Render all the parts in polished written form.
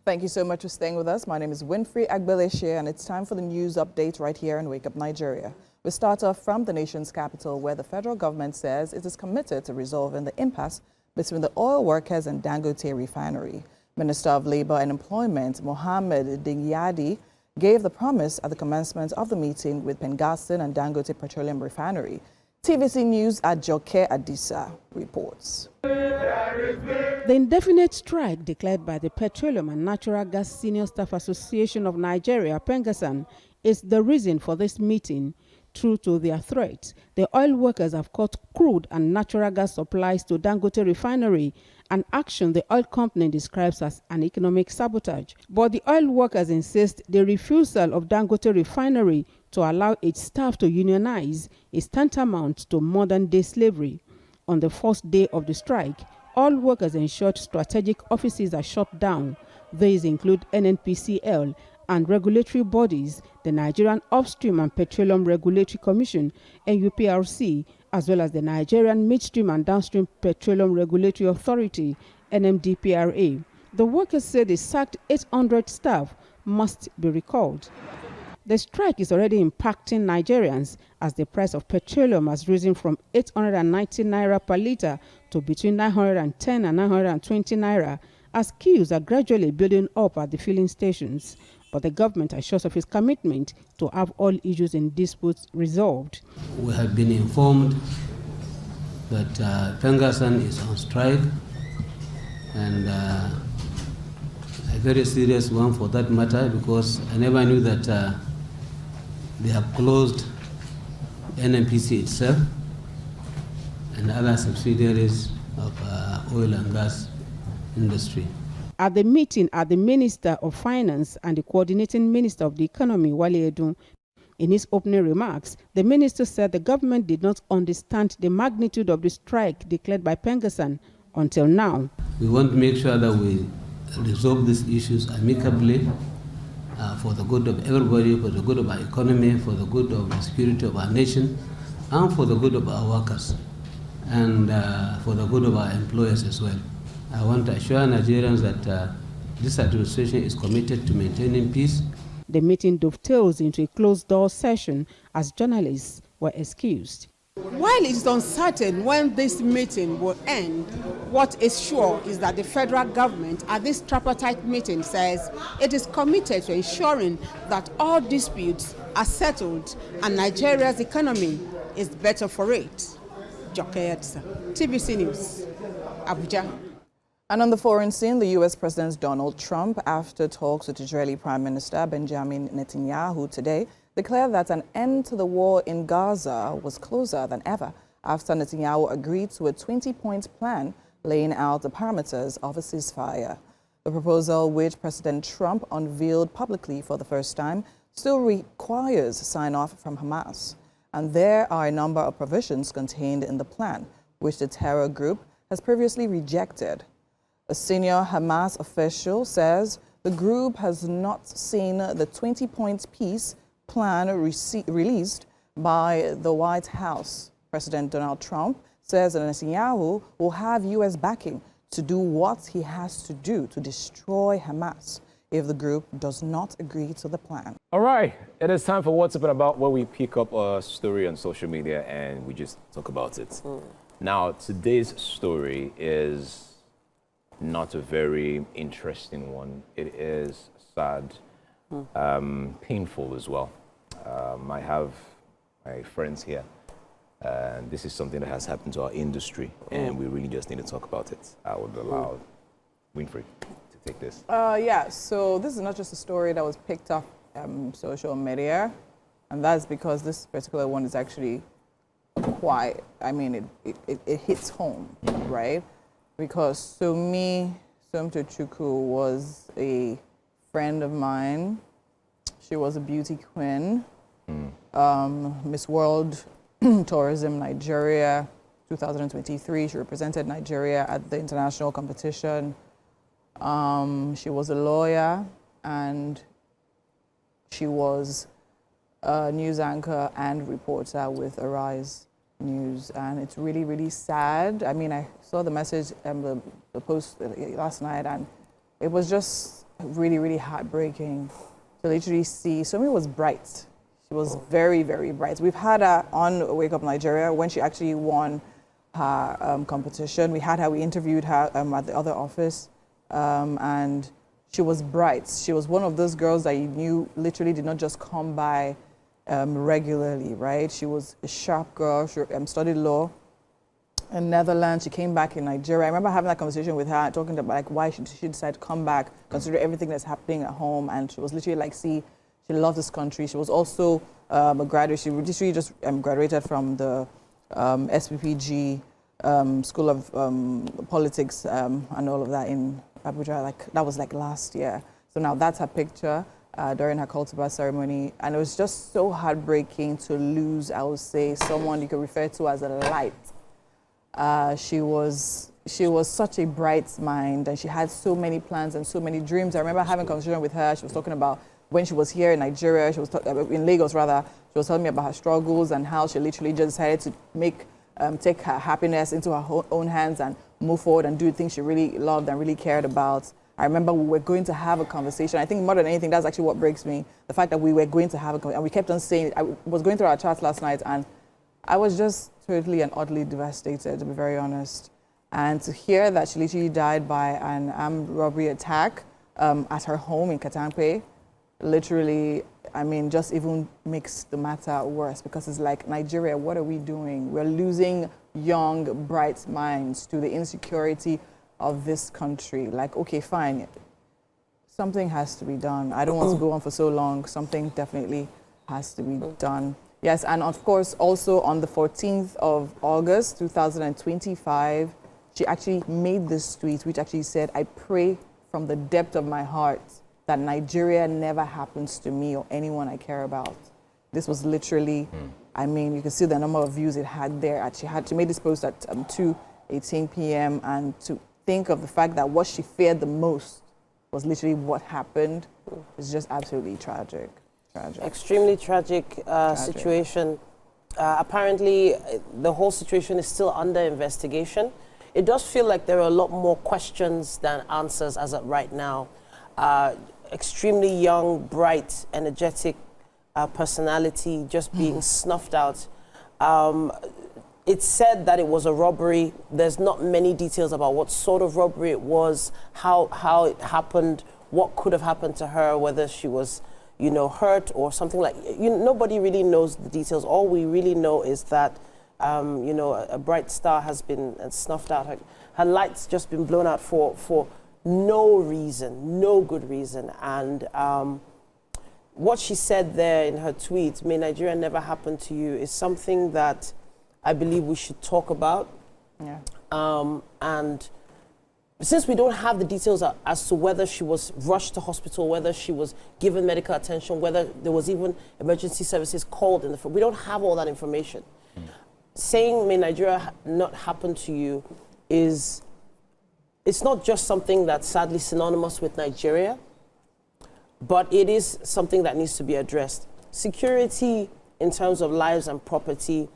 Thank you so much for staying with us. My name is Winfrey Agbeleshe, and it's time for the news update right here in Wake Up Nigeria. We start off from the nation's capital, where the federal government says it is committed to resolving the impasse between the oil workers and Dangote refinery. Minister of Labor and Employment, Mohammed Dingyadi, gave the promise at the commencement of the meeting with Pengaston and Dangote Petroleum Refinery. TVC News Ajoke Adisa reports. The indefinite strike declared by the Petroleum and Natural Gas Senior Staff Association of Nigeria, Pengaston, is the reason for this meeting. True to their threat, the oil workers have cut crude and natural gas supplies to Dangote Refinery, an action the oil company describes as an economic sabotage. But the oil workers insist the refusal of Dangote Refinery to allow its staff to unionize is tantamount to modern-day slavery. On the first day of the strike, all workers ensured strategic offices are shut down. These include NNPCL and regulatory bodies, the Nigerian Upstream and Petroleum Regulatory Commission, NUPRC, as well as the Nigerian Midstream and Downstream Petroleum Regulatory Authority, NMDPRA. The workers say the sacked 800 staff must be recalled. The strike is already impacting Nigerians as the price of petroleum has risen from 890 naira per litre to between 910 and 920 naira, as queues are gradually building up at the filling stations. But the government assures of its commitment to have all issues in disputes resolved. We have been informed that Pengaston is on strike, and a very serious one for that matter, because I never knew that they have closed NNPC itself and other subsidiaries of oil and gas industry. At the meeting are the Minister of Finance and the Coordinating Minister of the Economy, Wale Edun. In his opening remarks, the minister said the government did not understand the magnitude of the strike declared by Pengaston until now. We want to make sure that we resolve these issues amicably for the good of everybody, for the good of our economy, for the good of the security of our nation, and for the good of our workers, and for the good of our employers as well. I want to assure Nigerians that this administration is committed to maintaining peace. The meeting dovetails into a closed-door session as journalists were excused. While it is uncertain when this meeting will end, what is sure is that the federal government at this tripartite meeting says it is committed to ensuring that all disputes are settled and Nigeria's economy is better for it. Joke Edsa, TVC News, Abuja. And on the foreign scene, the U.S. President Donald Trump, after talks with Israeli Prime Minister Benjamin Netanyahu today, declared that an end to the war in Gaza was closer than ever after Netanyahu agreed to a 20-point plan laying out the parameters of a ceasefire. The proposal, which President Trump unveiled publicly for the first time, still requires sign-off from Hamas. And there are a number of provisions contained in the plan, which the terror group has previously rejected. A senior Hamas official says the group has not seen the 20-point peace plan released by the White House. President Donald Trump says that Netanyahu will have U.S. backing to do what he has to do to destroy Hamas if the group does not agree to the plan. All right, it is time for What's Up and About, where we pick up a story on social media and we just talk about it. Now, today's story is not a very interesting one. It is sad, painful as well. I have my friends here, and this is something that has happened to our industry, and we really just need to talk about it. I would allow Winfrey to take this. Yeah, so this is not just a story that was picked up social media, and that's because this particular one is actually quite, I mean, it hits home, right? Because Somtochukwu was a friend of mine. She was a beauty queen. Miss World Tourism Nigeria 2023. She represented Nigeria at the international competition. She was a lawyer, and she was a news anchor and reporter with Arise News, and it's really, really sad. I mean, I saw the message and the post last night, and it was just really, really heartbreaking to literally see. Somi was bright. She was very, very bright. We've had her on Wake Up Nigeria when she actually won her competition. We interviewed her at the other office, and she was bright. She was one of those girls that you knew literally did not just come by regularly, right? She was a sharp girl. She studied law in Netherlands. She came back in Nigeria. I remember having that conversation with her, talking about like why she decided to come back, consider everything that's happening at home, and she was literally like, see, she loved this country. She was also a graduate. She literally just graduated from the SPPG School of Politics and all of that in Abuja. Like that was like last year. So now that's her picture during her cultivar ceremony, and it was just so heartbreaking to lose, I would say, someone you could refer to as a light. She was such a bright mind, and she had so many plans and so many dreams. I remember having a conversation with her. She was talking about when she was here in Nigeria, she was in Lagos rather. She was telling me about her struggles and how she literally just decided to take her happiness into her own hands and move forward and do things she really loved and really cared about. I remember we were going to have a conversation. I think more than anything, that's actually what breaks me. The fact that we were going to have a conversation, and we kept on saying, I was going through our chats last night, and I was just totally and utterly devastated, to be very honest. And to hear that she literally died by an armed robbery attack at her home in Katampe, literally, I mean, just even makes the matter worse, because it's like, Nigeria, what are we doing? We're losing young, bright minds to the insecurity of this country. Like, okay, fine, something has to be done. I don't want to go on for so long. Something definitely has to be done. Yes, and of course, also on the 14th of August, 2025, she actually made this tweet, which actually said, I pray from the depth of my heart that Nigeria never happens to me or anyone I care about. This was literally, I mean, you can see the number of views it had there. She made this post at 2:18 p.m. and to think of the fact that what she feared the most was literally what happened is just absolutely tragic. Extremely tragic situation. Apparently, the whole situation is still under investigation. It does feel like there are a lot more questions than answers as of right now. Extremely young, bright, energetic personality just being snuffed out. It's said that it was a robbery. There's not many details about what sort of robbery it was, how it happened, what could have happened to her, whether she was, you know, hurt or something like. Nobody really knows the details. All we really know is that, you know, a bright star has been snuffed out. Her light's just been blown out for no reason, no good reason. And what she said there in her tweet, "May Nigeria never happen to you," is something that I believe we should talk about. Yeah. And since we don't have the details as to whether she was rushed to hospital, whether she was given medical attention, whether there was even emergency services called in we don't have all that information. Saying "May Nigeria not happen to you" it's not just something that's sadly synonymous with Nigeria, but it is something that needs to be addressed. Security in terms of lives and property,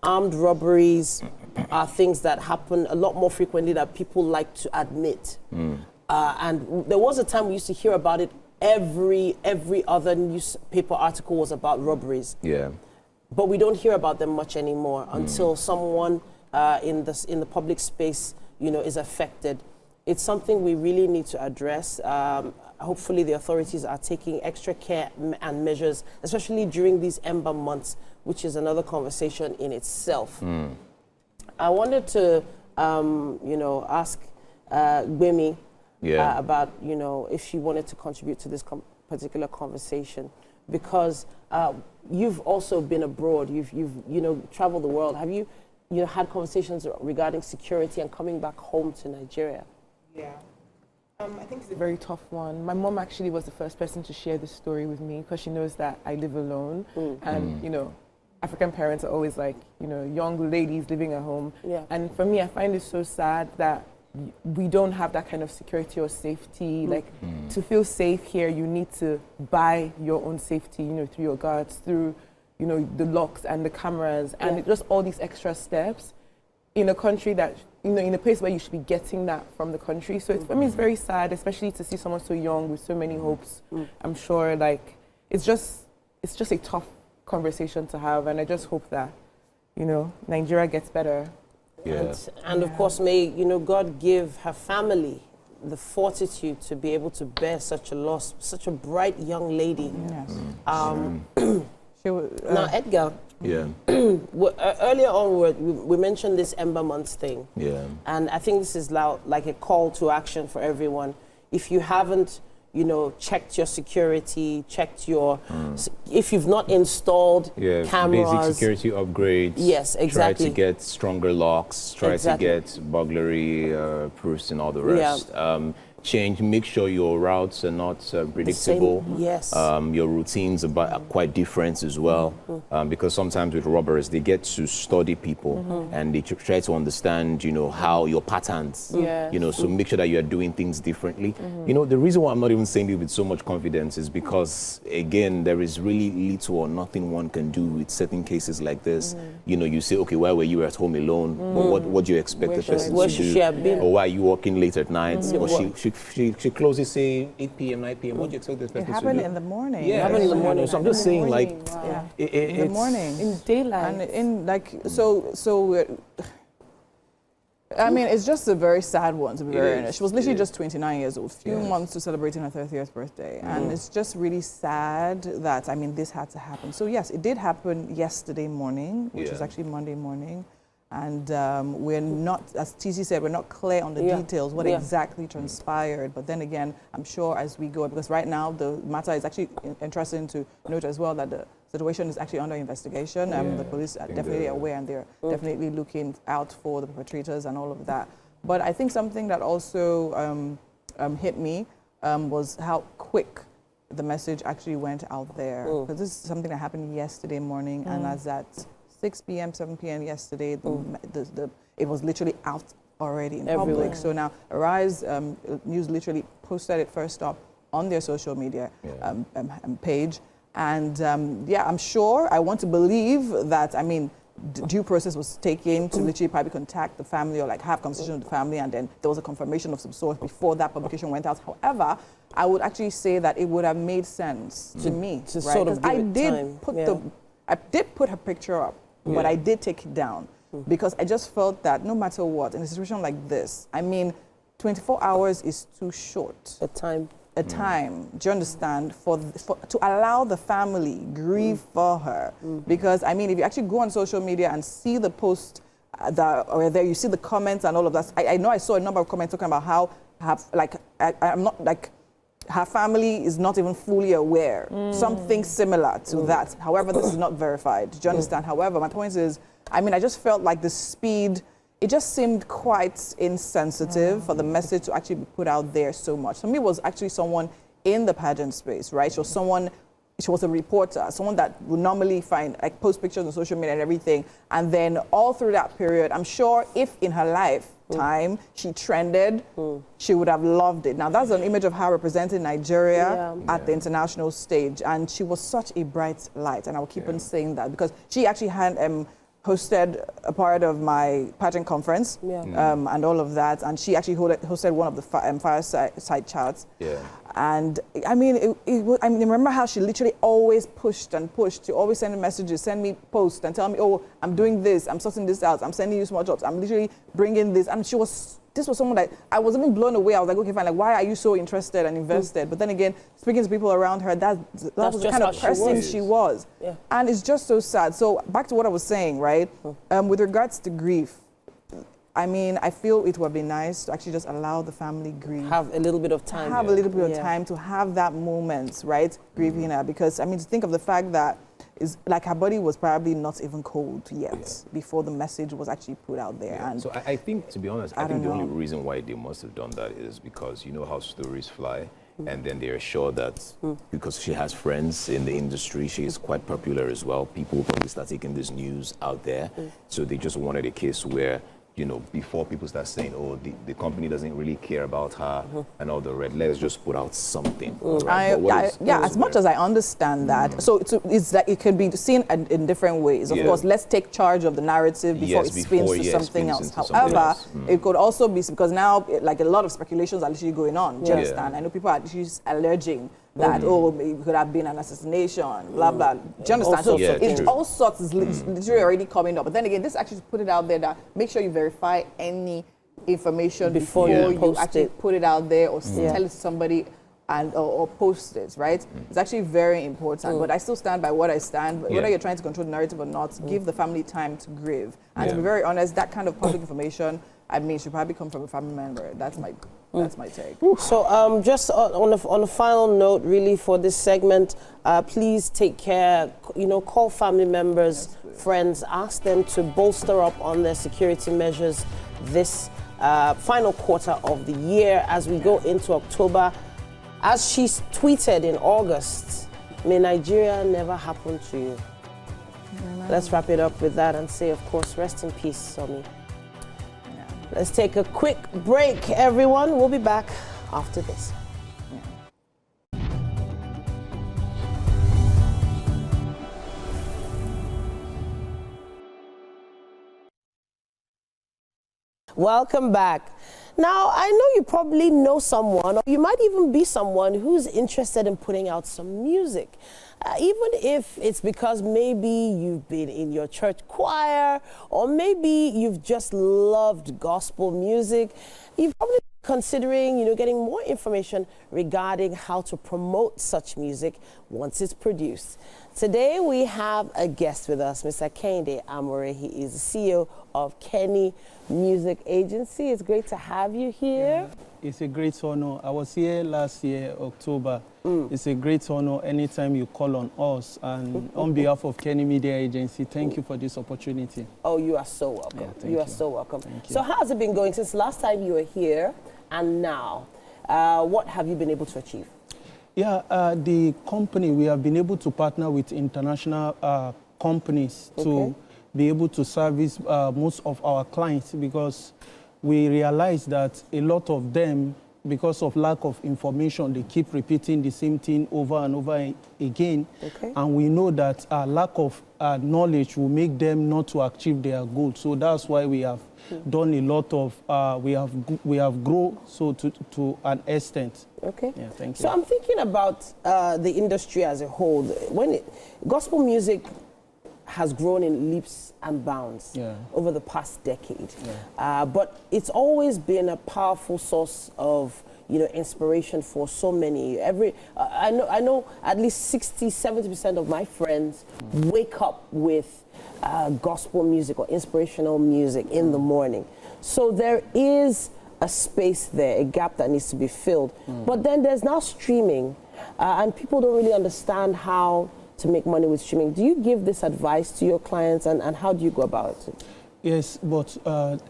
armed robberies are things that happen a lot more frequently than people like to admit. And there was a time we used to hear about it. Every other newspaper article was about robberies. Yeah. But we don't hear about them much anymore until someone in the public space, you know, is affected. It's something we really need to address. Hopefully the authorities are taking extra care and measures, especially during these Ember months, which is another conversation in itself. I wanted to, you know, ask Gbemi about, you know, if she wanted to contribute to this particular conversation, because you've also been abroad. You've you know, traveled the world. Have you had conversations regarding security and coming back home to Nigeria? Yeah. I think it's a very tough one. My mom actually was the first person to share this story with me because she knows that I live alone. And, you know, African parents are always like, you know, young ladies living at home. Yeah. And for me, I find it so sad that we don't have that kind of security or safety. Like, to feel safe here, you need to buy your own safety, you know, through your guards, through, you know, the locks and the cameras, and just all these extra steps in a country that in a place where you should be getting that from the country. So it's, I mean, it's very sad, especially to see someone so young with so many hopes. I'm sure, like, it's just a tough conversation to have, and I just hope that, Nigeria gets better. Yeah. And of course, may, God give her family the fortitude to be able to bear such a loss, such a bright young lady. Yes. Now, Edgar, Yeah. earlier on we mentioned this Ember Month thing. Yeah. And I think this is like a call to action for everyone. If you haven't, checked your security, checked your, if you've not installed cameras. Basic security upgrades. Yes, exactly. Try to get stronger locks, try to get burglary proofs and all the rest. Make sure your routes are not predictable. Yes. Your routines are quite different as well, because sometimes with robbers, they get to study people and they try to understand, how your patterns, so make sure that you are doing things differently. The reason why I'm not even saying it with so much confidence is because, again, there is really little or nothing one can do with certain cases like this. You say, okay, why were you at home alone? But what do you expect the person to do? She have been? Or why are you working late at night? Or she closes, say, 8 p.m., 9 p.m. What do you expect this person to do? It happened in the morning. Yeah, it happened in the morning. So I'm just saying, like, in the morning. In daylight. And I mean, it's just a very sad one, to be very honest. She was literally just 29 years old, few months to celebrating her 30th birthday. And it's just really sad that, this had to happen. So yes, it did happen yesterday morning, which was actually Monday morning. And we're not, as TC said, we're not clear on the details, what exactly transpired. But then again, I'm sure as we go, because right now the matter is actually interesting to note as well that the situation is actually under investigation. The police are definitely aware and they're definitely looking out for the perpetrators and all of that. But I think something that also hit me was how quick the message actually went out there. Because this is something that happened yesterday morning, and as at 6 p.m., 7 p.m. yesterday, it was literally out already in public. So now Arise News literally posted it first up on their social media page. And I'm sure, I want to believe that, due process was taken to literally probably contact the family or like have conversation with the family, and then there was a confirmation of some sort before that publication went out. However, I would actually say that it would have made sense to me, to sort of give it time. I did put her picture up, but I did take it down because I just felt that no matter what, in a situation like this, 24 hours is too short. A time, do you understand, to allow the family grieve for her. Because, if you actually go on social media and see the post, you see the comments and all of that, I know I saw a number of comments talking about how, her family is not even fully aware. Something similar to that. However, this is not verified. Do you understand? However, my point is, I just felt like the speed, it just seemed quite insensitive for the message to actually be put out there so much. For me, it was actually someone in the pageant space, right? She was a reporter, someone that would normally post pictures on social media and everything. And then all through that period, I'm sure if in her lifetime she trended, she would have loved it. Now that's an image of her representing Nigeria at the international stage. And she was such a bright light. And I will keep on saying that because she actually had hosted a part of my pageant conference and all of that. And she actually hosted one of the fireside chats. And remember how she literally always pushed and pushed. She always send me messages, send me posts and tell me, oh, I'm doing this, I'm sorting this out, I'm sending you small jobs, I'm literally bringing this. And this was someone that I was even blown away. I was like, okay, fine, why are you so interested and invested? But then again, speaking to people around her, that was the kind of person she was. And it's just so sad. So back to what I was saying, right? With regards to grief, I feel it would be nice to actually just allow the family grieve. Have a little bit of time. Have a little bit of time to have that moment, right? Grieving her. Because, to think of the fact that her body was probably not even cold yet before the message was actually put out there. And so I think, to be honest, I think the only reason why they must have done that is because you know how stories fly. And then they're sure that because she has friends in the industry, she is quite popular as well. People will probably start taking this news out there. So they just wanted a case where you know, before people start saying, oh, the company doesn't really care about her and all the red, let's just put out something. Right? As much as I understand that, so it's like it can be seen in different ways. Of course, let's take charge of the narrative before it spins to something else. However, it could also be because now, like a lot of speculations are literally going on. Do you understand? I know people are actually alleging that, oh, it could have been an assassination, blah, blah. Do you understand? So it's all sorts is literally already coming up. But then again, this actually put it out there that make sure you verify any information before you actually put it out there or tell it to somebody and or post it, right? It's actually very important. But I still stand by what I stand. Whether you're trying to control the narrative or not, give the family time to grieve. And to be very honest, that kind of public information, I mean, should probably come from a family member. That's my take. So just on a final note, really, for this segment, please take care, you know, call family members, friends, ask them to bolster up on their security measures this final quarter of the year as we go into October. As she tweeted in August, may Nigeria never happen to you. Let's wrap it up with that and say, of course, rest in peace, Somi. Let's take a quick break, everyone. We'll be back after this. Welcome back. Now, I know you probably know someone, or you might even be someone who's interested in putting out some music. Even if it's because maybe you've been in your church choir, or maybe you've just loved gospel music, you've probably considering, you know, getting more information regarding how to promote such music once it's produced. Today we have a guest with us, Mr. Kehinde Amore. He is the CEO of Kenny Music Agency. It's great to have you here. Yeah, it's a great honor. I was here last year, October. It's a great honor anytime you call on us. And on behalf of Kenny Media Agency, thank you for this opportunity. Oh, you are so welcome. Yeah, you are so welcome. Thank you. So how has it been going since last time you were here and now? What have you been able to achieve? Yeah, the company, we have been able to partner with international companies to be able to service most of our clients, because we realize that a lot of them, because of lack of information, they keep repeating the same thing over and over again. And we know that lack of knowledge will make them not to achieve their goals. So that's why we have done a lot of, we have grown so to an extent. Okay. Yeah, thank you. So I'm thinking about the industry as a whole. Gospel music has grown in leaps and bounds over the past decade. But it's always been a powerful source of, you know, inspiration for so many. I know at least 60-70% of my friends wake up with gospel music or inspirational music in the morning. So there is a space there, a gap that needs to be filled. But then there's now streaming, and people don't really understand how to make money with streaming. Do you give this advice to your clients, and how do you go about it? Yes, but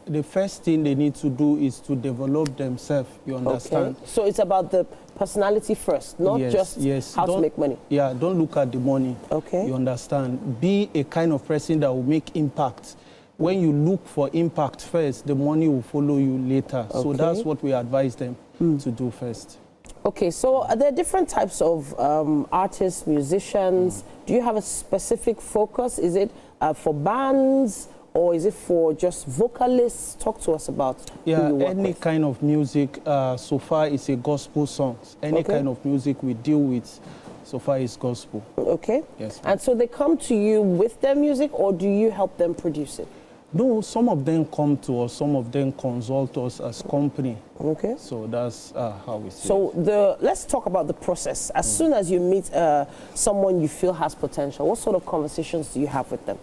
the first thing they need to do is to develop themselves, you understand? Okay. So it's about the personality first, not just how to make money. Yeah, don't look at the money. Okay. You understand? Be a kind of person that will make impact. When you look for impact first, the money will follow you later. So that's what we advise them to do first. Okay, so are there different types of artists, musicians? Do you have a specific focus? Is it for bands, or is it for just vocalists? Talk to us about who you work any with. kind of music. So far, it's a gospel song. Any kind of music we deal with, so far, is gospel. Okay. Yes. And so they come to you with their music, or do you help them produce it? No, some of them come to us, some of them consult us as company. Okay. So that's how we see it. So let's talk about the process. As soon as you meet someone you feel has potential, what sort of conversations do you have with them?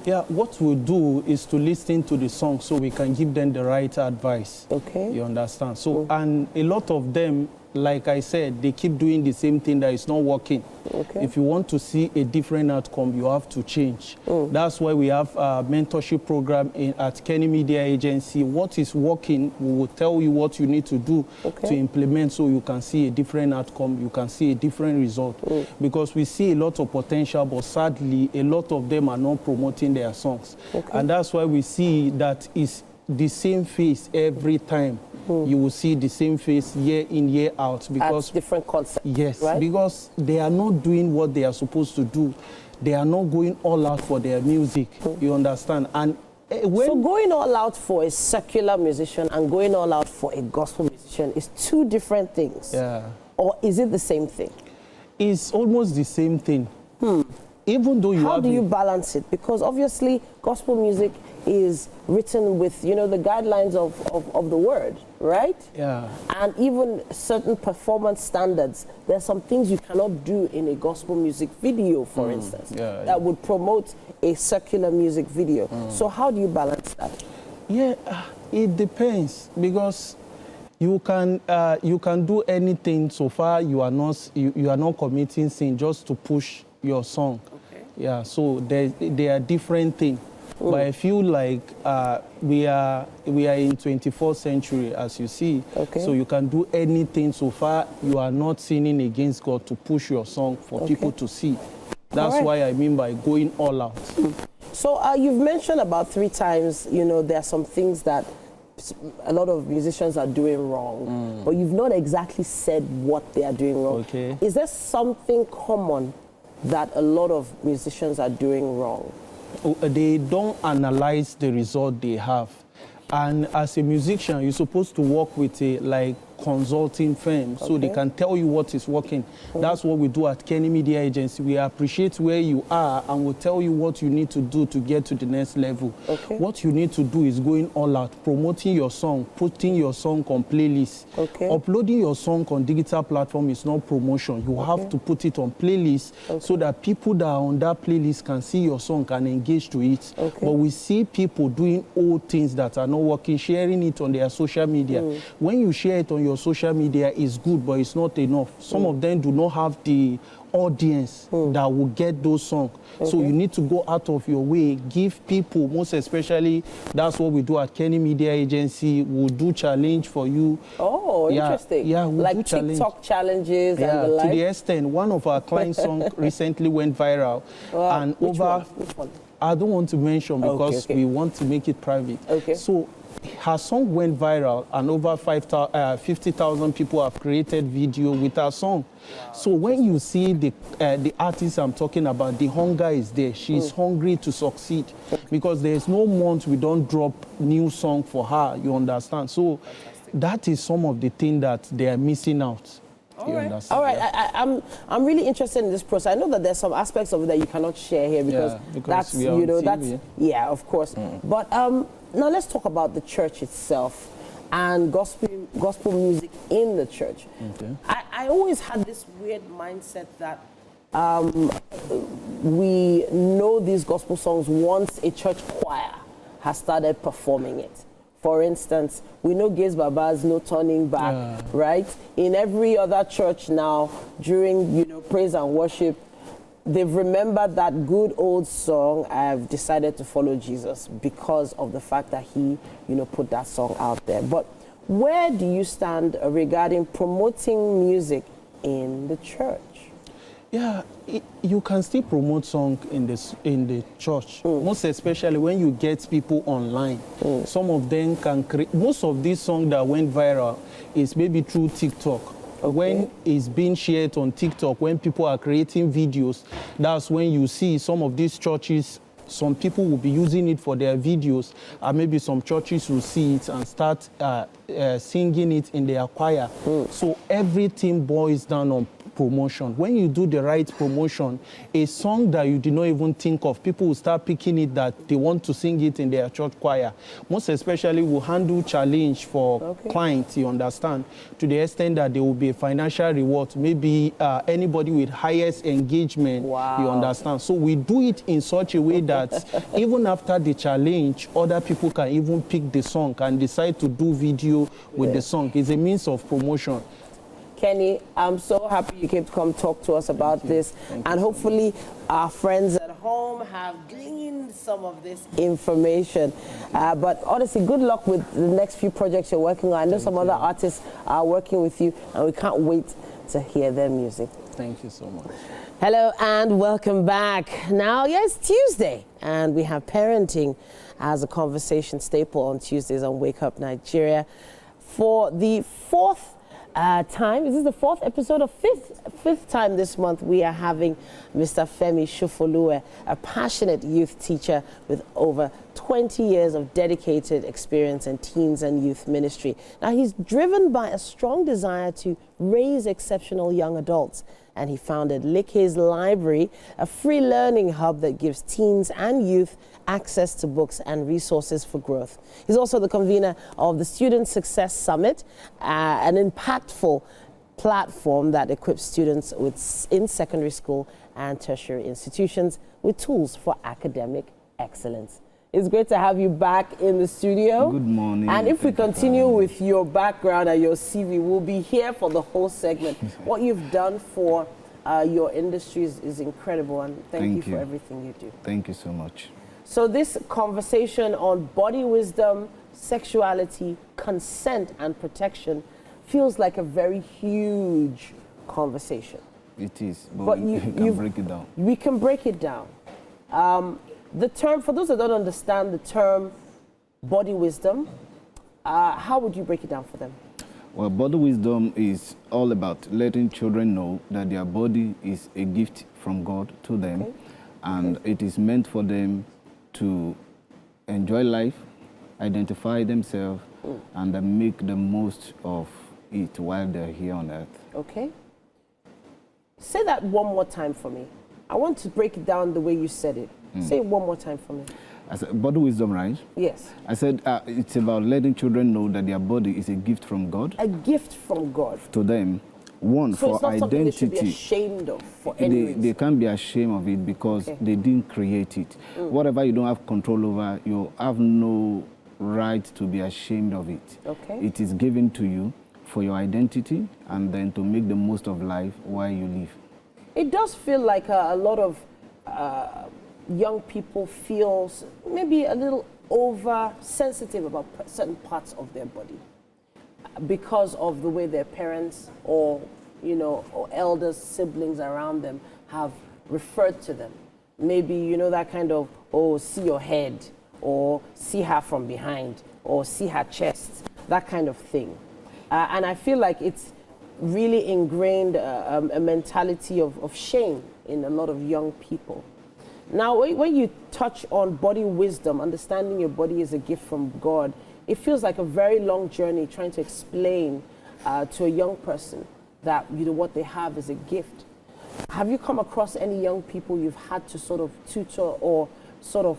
Yeah, what we do is to listen to the song so we can give them the right advice. Okay. You understand? So, and a lot of them, like I said, they keep doing the same thing that is not working. Okay. If you want to see a different outcome, you have to change. That's why we have a mentorship program at Kenny Media Agency. What is working, we will tell you what you need to do to implement so you can see a different outcome, you can see a different result. Because we see a lot of potential, but sadly, a lot of them are not promoting their songs. And that's why we see that it's the same face every time. You will see the same face year in, year out. Because at different concepts. Yes, right? because they are not doing what they are supposed to do. They are not going all out for their music. You understand? And so going all out for a secular musician and going all out for a gospel musician is two different things. Yeah. Or is it the same thing? It's almost the same thing. Even though you How do you balance it? Because obviously gospel music is written with, you know, the guidelines of the word, right? Yeah. And even certain performance standards. There's some things you cannot do in a gospel music video, for instance, that would promote a secular music video. So how do you balance that? Yeah, it depends, because you can do anything so far you are not committing sin, just to push your song. Okay. Yeah, so there are different things. But I feel like we are in 24th century, as you see. Okay. So you can do anything so far you are not sinning against God, to push your song for people to see. That's why I mean by going all out. So you've mentioned about 3 times, you know, there are some things that a lot of musicians are doing wrong, but you've not exactly said what they are doing wrong. Okay. Is there something common that a lot of musicians are doing wrong? They don't analyze the result they have. And as a musician, you're supposed to work with a consulting firm, so they can tell you what is working. That's what we do at Kenny Media Agency. We appreciate where you are and we'll tell you what you need to do to get to the next level. What you need to do is going all out, promoting your song, putting your song on playlists. Uploading your song on digital platform is not promotion. You have to put it on playlists so that people that are on that playlist can see your song and engage to it. But we see people doing old things that are not working, sharing it on their social media. When you share it on your social media, is good, but it's not enough. Some of them do not have the audience that will get those songs. So you need to go out of your way, give people, most especially, that's what we do at Kenny Media Agency. We'll do challenge for you. Oh, interesting. Yeah, we'll like do TikTok challenges and the like. To the extent, one of our client songs recently went viral. And Which one? I don't want to mention because we want to make it private. So her song went viral, and over 50,000 people have created video with her song. So when you see the artist I'm talking about, the hunger is there. She's hungry to succeed, because there's no month we don't drop new song for her, you understand? So that is some of the things that they are missing out. All right. I'm really interested in this process. I know that there's some aspects of it that you cannot share here because that's, you know, that's, of course. But now let's talk about the church itself and gospel music in the church. I always had this weird mindset that we know these gospel songs once a church choir has started performing it. For instance, we know Gaze Baba's No Turning Back, right? In every other church now, during, you know, praise and worship, they've remembered that good old song, I've decided to follow Jesus, because of the fact that he, you know, put that song out there. But where do you stand regarding promoting music in the church? Yeah, you can still promote song in the church, most especially when you get people online. Some of them can create, most of these songs that went viral is maybe through TikTok. When it's being shared on TikTok, when people are creating videos, that's when you see some of these churches, some people will be using it for their videos, and maybe some churches will see it and start singing it in their choir. So everything boils down on promotion. When you do the right promotion, a song that you did not even think of, people will start picking it that they want to sing it in their church choir. Most especially, we'll handle challenge for clients, you understand, to the extent that there will be a financial reward, maybe anybody with highest engagement, you understand. So we do it in such a way that even after the challenge, other people can even pick the song and decide to do video with the song. It's a means of promotion. Kenny, I'm so happy you came to come talk to us about this. And hopefully our friends at home have gleaned some of this information. But honestly, good luck with the next few projects you're working on. I know some other artists are working with you, and we can't wait to hear their music. Thank you so much. Hello and welcome back. Now, yes, Tuesday, and we have parenting as a conversation staple on Tuesdays on Wake Up Nigeria. For the fourth time, is this the fourth episode or fifth time this month, we are having Mr. Femi Shofolue, a passionate youth teacher with over 20 years of dedicated experience in teens and youth ministry. Now, he's driven by a strong desire to raise exceptional young adults, and he founded Lick His Library, a free learning hub that gives teens and youth access to books and resources for growth. He's also the convener of the Student Success Summit, an impactful platform that equips students in secondary school and tertiary institutions with tools for academic excellence. It's great to have you back in the studio. Good morning. And if we continue with your background and your CV, we'll be here for the whole segment. What you've done for your industry is incredible, and thank you for everything you do. Thank you so much. So this conversation on body wisdom, sexuality, consent, and protection feels like a very huge conversation. It is, but you can break it down. We can break it down. The term, for those that don't understand the term body wisdom, how would you break it down for them? Well, body wisdom is all about letting children know that their body is a gift from God to them, and it is meant for them to enjoy life, identify themselves, and make the most of it while they're here on earth. Okay. Say that one more time for me. I want to break it down the way you said it. Say it one more time for me. I said, body wisdom, right? Yes. I said it's about letting children know that their body is a gift from God. A gift from God. To them. One, so for it's not identity. Something they should be ashamed of for any reason. They can't be ashamed of it because they didn't create it. Whatever you don't have control over, you have no right to be ashamed of it. Okay. It is given to you for your identity and then to make the most of life while you live. It does feel like a lot of young people feel maybe a little oversensitive about certain parts of their body because of the way their parents or elders, siblings around them have referred to them. Maybe that kind of, oh, see your head, or see her from behind, or see her chest, that kind of thing. And I feel like it's really ingrained a mentality of shame in a lot of young people. Now, when you touch on body wisdom, understanding your body is a gift from God, it feels like a very long journey trying to explain to a young person that what they have is a gift. Have you come across any young people you've had to sort of tutor or sort of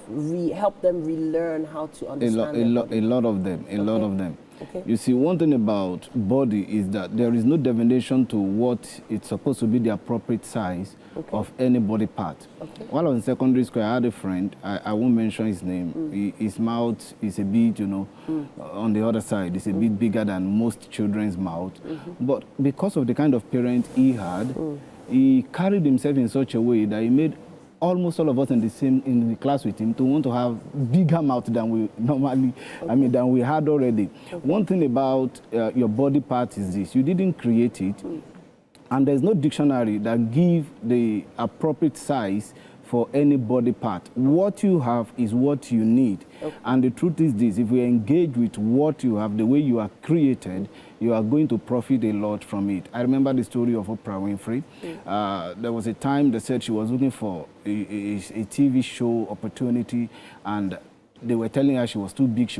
help them relearn how to understand a lot of them, a lot of them. Okay. You see, one thing about body is that there is no definition to what it's supposed to be the appropriate size of any body part. Okay. While I was in secondary school, I had a friend, I won't mention his name. His mouth is a bit, on the other side, it's a bit bigger than most children's mouth. But because of the kind of parent he had, he carried himself in such a way that he made almost all of us in the class with him to want to have bigger mouth than we normally, than we had already. One thing about your body part is this: you didn't create it, and there's no dictionary that gives the appropriate size for any body part. What you have is what you need. And the truth is this: if we engage with what you have, the way you are created, you are going to profit a lot from it. I remember the story of Oprah Winfrey. There was a time they said she was looking for a TV show opportunity, and they were telling her she was too big,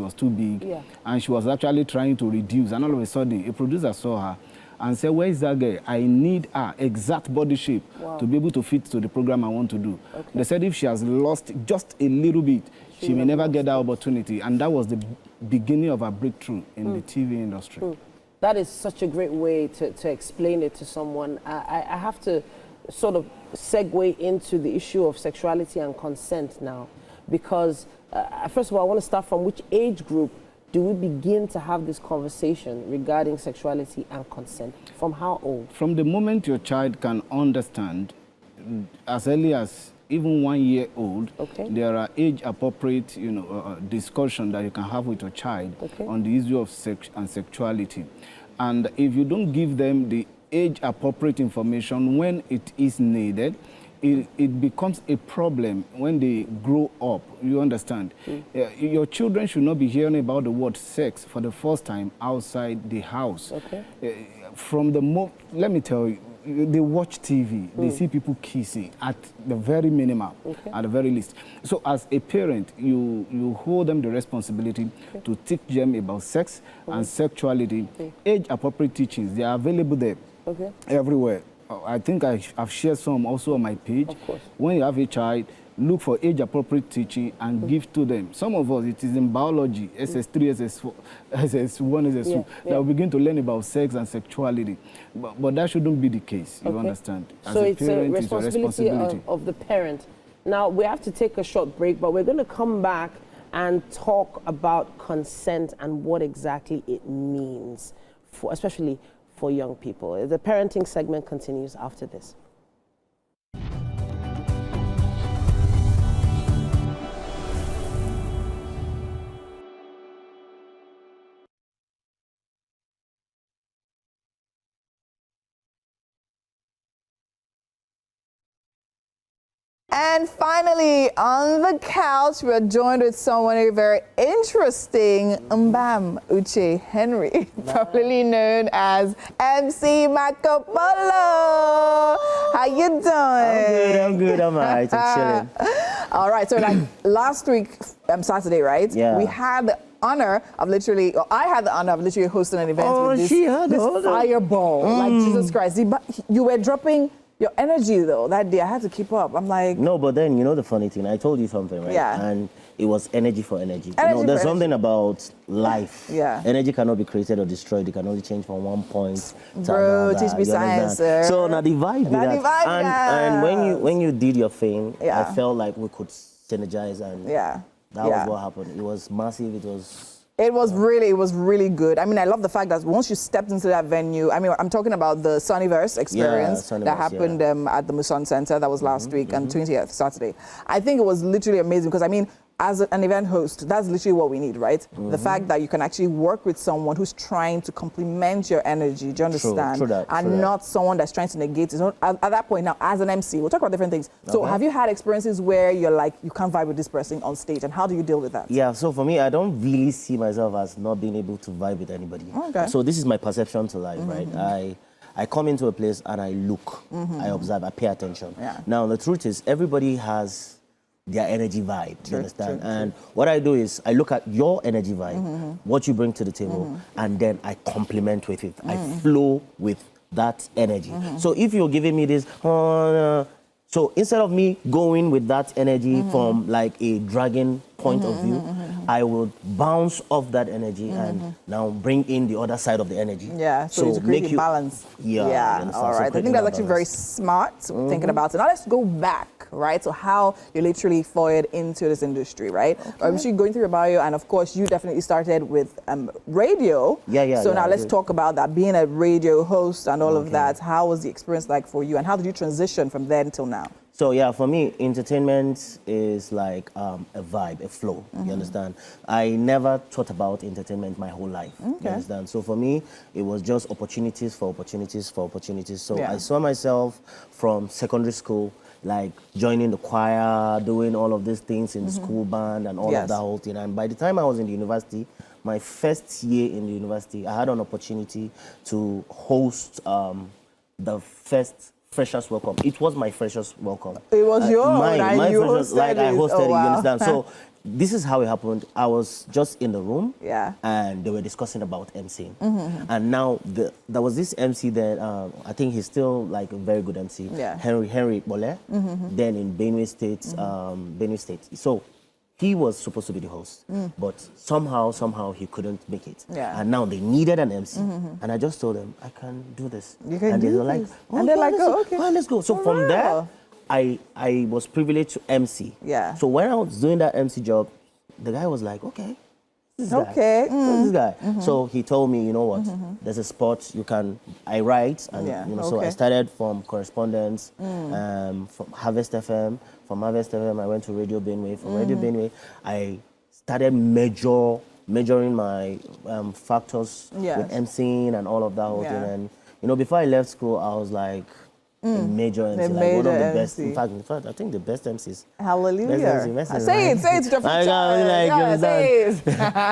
and she was actually trying to reduce. And all of a sudden, a producer saw her and said, where is that girl? I need her exact body shape to be able to fit to the program I want to do. They said if she has lost just a little bit, she may never get that opportunity. And that was the beginning of her breakthrough in the TV industry. That is such a great way to explain it to someone. I have to sort of segue into the issue of sexuality and consent now, because first of all, I want to start from which age group do we begin to have this conversation regarding sexuality and consent? From how old? From the moment your child can understand, as early as even 1 year old, there are age-appropriate, discussion that you can have with your child on the issue of sex and sexuality. And if you don't give them the age-appropriate information when it is needed, it becomes a problem when they grow up. You understand? Your children should not be hearing about the word sex for the first time outside the house. Okay. Let me tell you, they watch TV, they see people kissing at the very minimum, at the very least. So as a parent, you hold them the responsibility to teach them about sex and sexuality. Age-appropriate teachings, they are available there everywhere. I think I've shared some also on my page. Of course. When you have a child, look for age-appropriate teaching and give to them. Some of us, it is in biology, SS3, SS4, SS1, SS2, that we begin to learn about sex and sexuality. But that shouldn't be the case, you understand? As so a it's parent, a responsibility of the parent. Now, we have to take a short break, but we're going to come back and talk about consent and what exactly it means, especially for young people. The parenting segment continues after this. And finally, on the couch, we're joined with someone very interesting, Mbam Uche Henry, popularly known as MC Marco Polo. How you doing? I'm good, I'm all right, I'm chilling. All right, so like last week, Saturday, right? Yeah. We had the honor of I had the honor of literally hosting an event with this fireball, like Jesus Christ. You were dropping your energy though that day. I had to keep up. I'm like, no, but then you know the funny thing. I told you something, right? Yeah. And it was energy for energy. There's something about life. Yeah. Energy cannot be created or destroyed. It can only change from one point to Bro, another. teach me science, sir. So now the vibe. And when you did your thing, I felt like we could synergize, and that was what happened. It was massive. It was really good. I mean, I love the fact that once you stepped into that venue, I mean, I'm talking about the Sunnyverse experience that happened at the Muson Center. That was last week on 20th, Saturday. I think it was literally amazing because, I mean, as an event host, that's literally what we need, right? The fact that you can actually work with someone who's trying to complement your energy, do you understand? True that. Not someone that's trying to negate it. So at that point now, as an MC, we'll talk about different things. So have you had experiences where you're like, you can't vibe with this person on stage, and how do you deal with that? Yeah, so for me, I don't really see myself as not being able to vibe with anybody. Okay. So this is my perception to life, right? I come into a place and I look, I observe, I pay attention. Yeah. Now, the truth is, everybody has their energy vibe, you understand? And what I do is I look at your energy vibe, what you bring to the table, and then I complement with it. I flow with that energy. So if you're giving me this, so instead of me going with that energy from like a dragon point of view, I will bounce off that energy and now bring in the other side of the energy. Yeah, so it's creating balance. Yeah. All right. I think that's actually very smart thinking about it. Now let's go back, right? So how you literally followed into this industry, right? I'm sure going through your bio, and of course you definitely started with radio. So now let's talk about that, being a radio host and all of that. How was the experience like for you, and how did you transition from then till now? So yeah, for me, entertainment is like a vibe, a flow, you understand? I never thought about entertainment my whole life, you understand? So for me, it was just opportunities for opportunities for opportunities. So I saw myself from secondary school, like joining the choir, doing all of these things in the school band and all of that whole thing. And by the time I was in the university, my first year in the university, I had an opportunity to host the first freshers welcome. It was my freshers welcome. It was your my freshers, like I hosted it, you wow. understand? So this is how it happened. I was just in the room, and they were discussing about MCing. And now there was this MC that I think he's still like a very good MC, Henry Bole, then in Benue State. So he was supposed to be the host, but somehow he couldn't make it. And now they needed an MC. And I just told them, I can do this. You can and do they were this. like, and they're like, oh, okay. Well, let's go. So from there, I was privileged to MC. So when I was doing that MC job, the guy was like, okay, this guy. So he told me, you know what, there's a spot I write, and so I started from correspondence, from Harvest FM. From Harvest FM, I went to Radio Benue. From Radio Benue, I started measuring my factors with MCing and all of that whole thing. And You know, before I left school, I was like a major MC, like one of the best. In fact, I think the best MCs. Hallelujah. Best MC, Say it, say it, Jeff. Say it.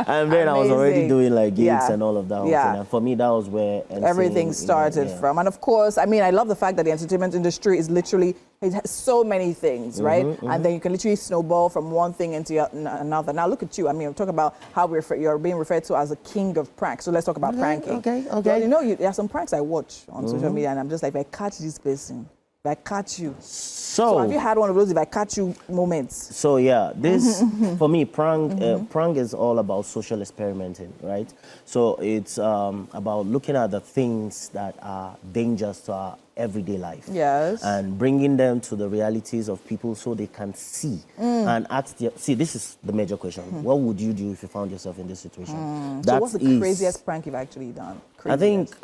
And then I was already doing like gigs and all of that. Yeah. And for me, that was where everything started from. And of course, I mean, I love the fact that the entertainment industry is literally, it has so many things, right? And then you can literally snowball from one thing into another. Now look at you. I mean, I'm talking about how you're being referred to as a king of pranks. So let's talk about pranking. Okay. You know, there are some pranks I watch on social media, and I'm just like, if I catch this person, if I catch you. So have you had one of those if I catch you moments? So yeah, this for me, prank is all about social experimenting, right? So it's about looking at the things that are dangerous to our everyday life. Yes. And bringing them to the realities of people so they can see and ask. See, this is the major question. What would you do if you found yourself in this situation? So what's the craziest prank you've actually done? I think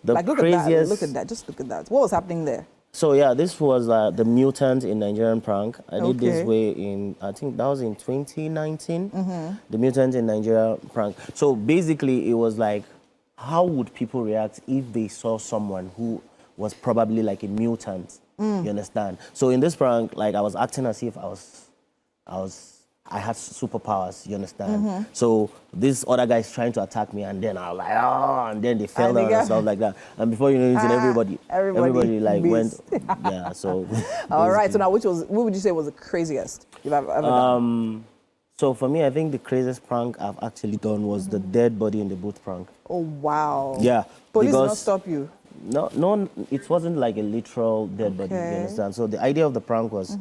the look craziest. Look at that. Just look at that. What was happening there? So yeah, this was the mutant in Nigerian prank. I did this way in, I think that was in 2019. The mutant in Nigeria prank. So basically, it was like, how would people react if they saw someone who was probably like a mutant? You understand? So in this prank, like I was acting as if I had superpowers, you understand? So this other guy is trying to attack me, and then I was like, oh, and then they fell down and stuff like that. And before you know it, everybody like went, yeah, so. All right, so now what would you say was the craziest you've ever done? So for me, I think the craziest prank I've actually done was the dead body in the boot prank. Oh, wow. Yeah. Police did not stop you? No, it wasn't like a literal dead body, you understand? So the idea of the prank was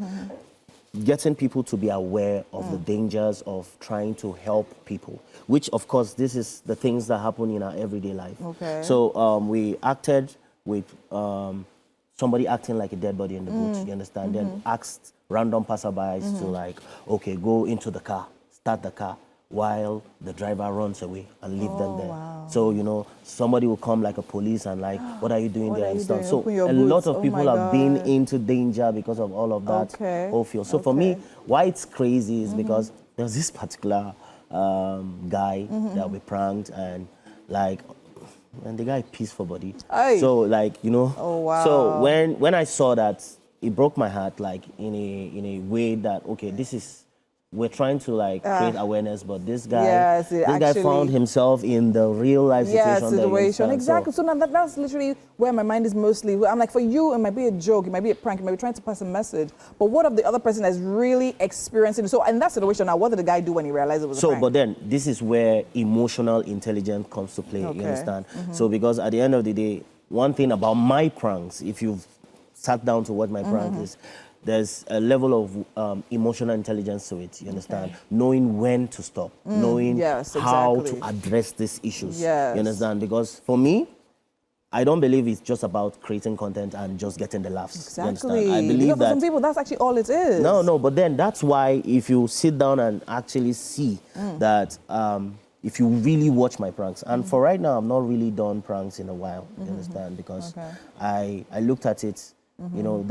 getting people to be aware of the dangers of trying to help people, which of course this is the things that happen in our everyday life. Okay. So we acted with somebody acting like a dead body in the boot, you understand? Then asked random passerbys to like, okay, go into the car, start the car, while the driver runs away and leave them there. Wow. So, you know, somebody will come like a police and like, what are you doing there and stuff. So a boots. lot of people have been into danger because of all of that whole field. So for me, why it's crazy is because there's this particular guy that we pranked, and like, and the guy pissed for body. Aye. So like, you know, so wow. when I saw that, it broke my heart, like in a way that, okay, this is, we're trying to like create awareness, but this guy, guy found himself in the real life situation. Exactly. So now that's literally where my mind is mostly. I'm like, for you, it might be a joke, it might be a prank, it might be trying to pass a message. But what if the other person is really experiencing it? So in that situation, now what did the guy do when he realized it was a prank? But then this is where emotional intelligence comes to play. You understand? So because at the end of the day, one thing about my pranks, if you've sat down to what my prank is, there's a level of emotional intelligence to it, you understand? Knowing when to stop, knowing how to address these issues, you understand? Because for me, I don't believe it's just about creating content and just getting the laughs, exactly. You understand? I believe for some people, that's actually all it is. No, but then that's why if you sit down and actually see that, if you really watch my pranks, and for right now, I've not really done pranks in a while, you understand? Because I looked at it, you know,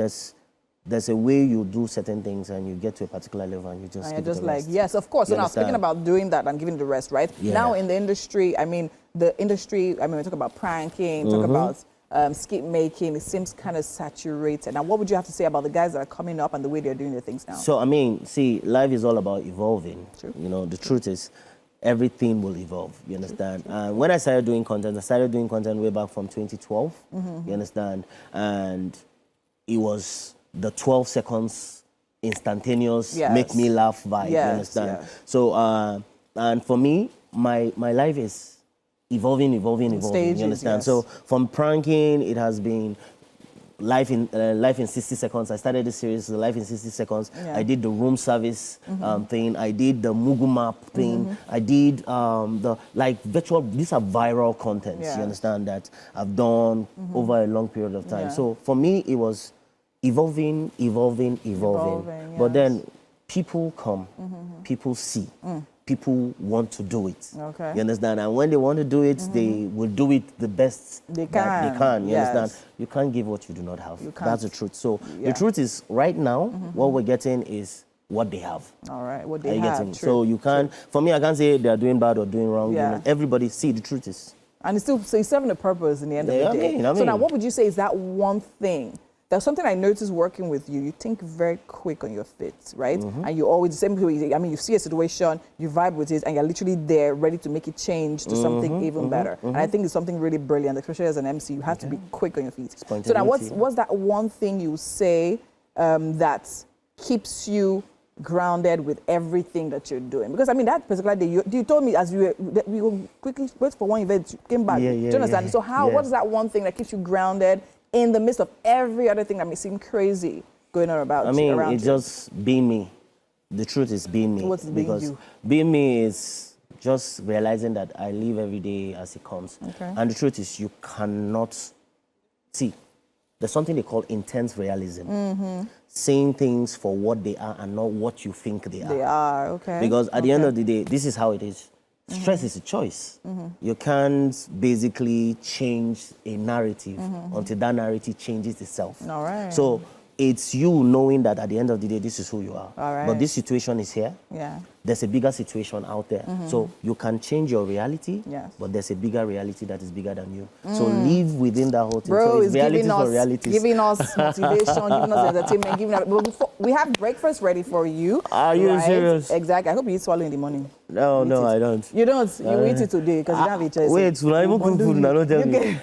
there's a way you do certain things and you get to a particular level and you just give it the rest. Yes, of course. So now speaking about doing that and giving the rest, right? Yeah. Now in the industry, we talk about pranking, talk about skit making, it seems kind of saturated. Now what would you have to say about the guys that are coming up and the way they're doing their things now? So I mean, see, life is all about evolving. True. You know, the truth is everything will evolve, you understand? And when I started doing content, way back from 2012, you understand? And it was the 12 seconds instantaneous make me laugh vibe, you understand? So, and for me, my life is evolving, stages, you understand? So from pranking, it has been life in 60 seconds. I started this series, Life in 60 Seconds. I did the room service thing. I did the Mugu map thing. I did the virtual. These are viral contents. You understand that I've done over a long period of time. So for me, it was evolving. But then people come, people see. People want to do it. Okay. You understand? And when they want to do it, they will do it the best they can. You understand? You can't give what you do not have. That's the truth. So the truth is, right now, what we're getting is what they have. All right, what they have. So you can't, for me, I can't say they're doing bad or doing wrong. You know, everybody, see, the truth is, And it's serving a purpose in the end of the day. So now, what would you say is that one thing? There's something I noticed working with you. You think very quick on your feet, right? And you always, the same way, I mean, you see a situation, you vibe with it, and you're literally there, ready to make it change to something even better. And I think it's something really brilliant, especially as an MC. You have to be quick on your feet. So now, what's that one thing you say that keeps you grounded with everything that you're doing? Because I mean, that particular day, you told me as we will quickly wait for one event, you came back. Do you understand? So what's that one thing that keeps you grounded in the midst of every other thing that may seem crazy going on around you? It's just being me. The truth is being me. What's being you? Being me is just realizing that I live every day as it comes. And the truth is you cannot see. There's something they call intense realism. Saying things for what they are and not what you think they are. They are, okay. Because at the end of the day, this is how it is. Stress is a choice. You can't basically change a narrative until that narrative changes itself. All right. So it's you knowing that at the end of the day, this is who you are. All right. But this situation is here. Yeah. There's a bigger situation out there. So you can change your reality, but there's a bigger reality that is bigger than you. So live within that whole thing. Bro, so it's giving realities. us motivation, giving us entertainment, but before, we have breakfast ready for you. Are you serious? Exactly. I hope you eat swallow in the morning. No, I don't. You don't? You eat it today because you don't have a choice. Wait, will I even cook food? No, don't tell me.